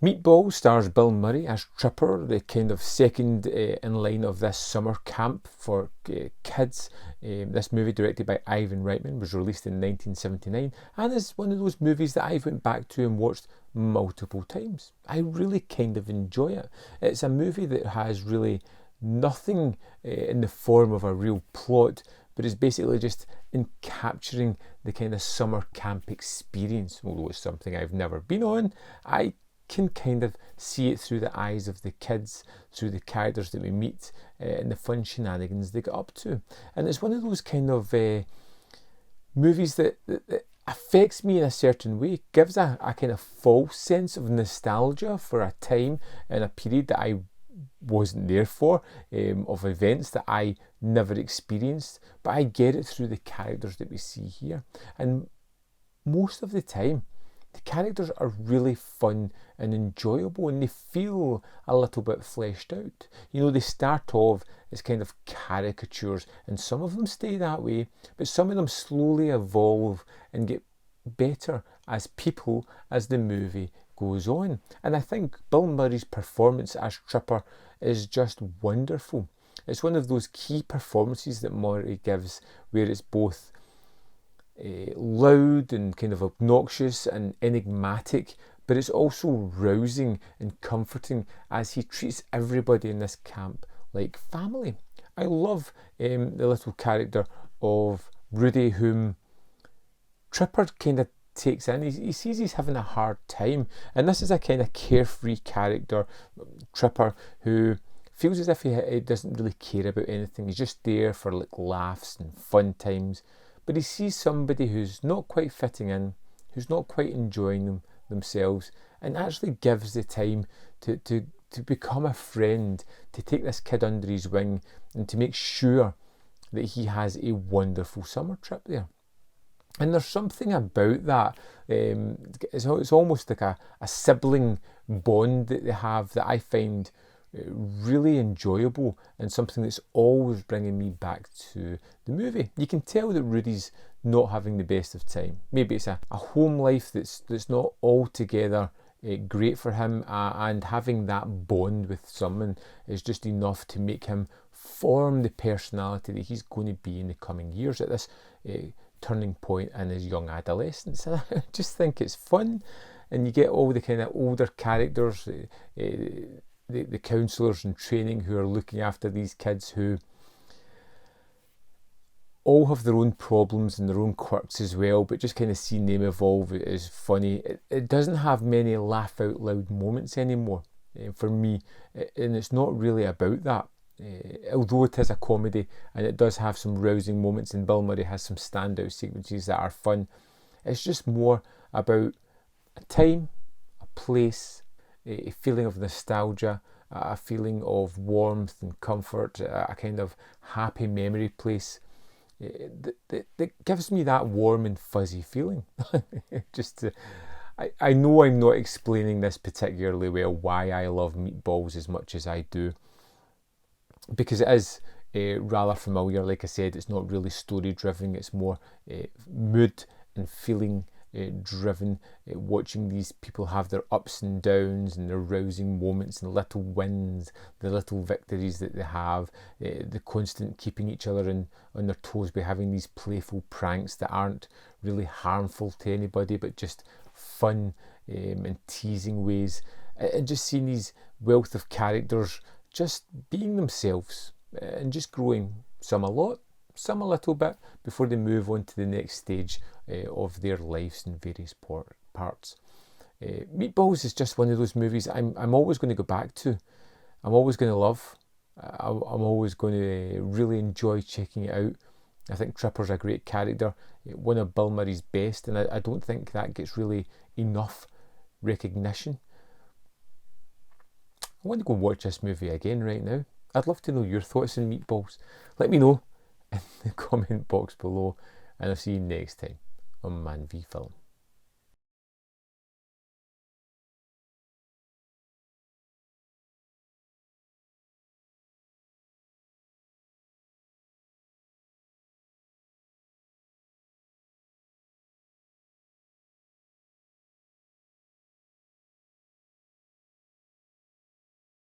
Meatballs stars Bill Murray as Tripper, the kind of second in line of this summer camp for kids. This movie, directed by Ivan Reitman, was released in 1979 and is one of those movies that I've went back to and watched multiple times. I really kind of enjoy it. It's a movie that has really nothing in the form of a real plot, but it's basically just in capturing the kind of summer camp experience. Although it's something I've never been on, I can kind of see it through the eyes of the kids, through the characters that we meet, and the fun shenanigans they get up to. And it's one of those kind of movies that affects me in a certain way, gives a kind of false sense of nostalgia for a time and a period that I wasn't there for, of events that I never experienced, but I get it through the characters that we see here. And most of the time, the characters are really fun and enjoyable, and they feel a little bit fleshed out. You know, they start off as kind of caricatures, and some of them stay that way, but some of them slowly evolve and get better as people as the movie goes on. And I think Bill Murray's performance as Tripper is just wonderful. It's one of those key performances that Murray gives where it's both loud and kind of obnoxious and enigmatic, but it's also rousing and comforting as he treats everybody in this camp like family. I love the little character of Rudy, whom Tripper kind of takes in. He sees he's having a hard time, and this is a kind of carefree character, Tripper, who feels as if he doesn't really care about anything. He's just there for like laughs and fun times. But he sees somebody who's not quite fitting in, who's not quite enjoying themselves, and actually gives the time to become a friend, to take this kid under his wing, and to make sure that he has a wonderful summer trip there. And there's something about that, it's almost like a sibling bond that they have that I find really enjoyable, and something that's always bringing me back to the movie. You can tell that Rudy's not having the best of time. Maybe it's a home life that's not altogether great for him, and having that bond with someone is just enough to make him form the personality that he's going to be in the coming years at this turning point in his young adolescence. And I just think it's fun, and you get all the kind of older characters, the counsellors in training who are looking after these kids, who all have their own problems and their own quirks as well, but just kind of seeing them evolve is funny. It doesn't have many laugh out loud moments anymore for me, and it's not really about that. Although it is a comedy and it does have some rousing moments, and Bill Murray has some standout sequences that are fun, it's just more about a time, a place, a feeling of nostalgia, a feeling of warmth and comfort, a kind of happy memory place that gives me that warm and fuzzy feeling. I know I'm not explaining this particularly well, why I love Meatballs as much as I do, because it is rather familiar. Like I said, it's not really story driven, it's more mood and feeling driven, watching these people have their ups and downs and their rousing moments and little wins, the little victories that they have, the constant keeping each other on their toes by having these playful pranks that aren't really harmful to anybody but just fun and teasing ways, and just seeing these wealth of characters just being themselves and just growing, some a lot, some a little bit, before they move on to the next stage of their lives in various parts. Meatballs is just one of those movies I'm always going to go back to. I'm always going to love. I'm always going to really enjoy checking it out. I think Tripper's a great character, one of Bill Murray's best, and I don't think that gets really enough recognition. I want to go watch this movie again right now. I'd love to know your thoughts on Meatballs. Let me know in the comment box below, and I'll see you next time on Man v Film.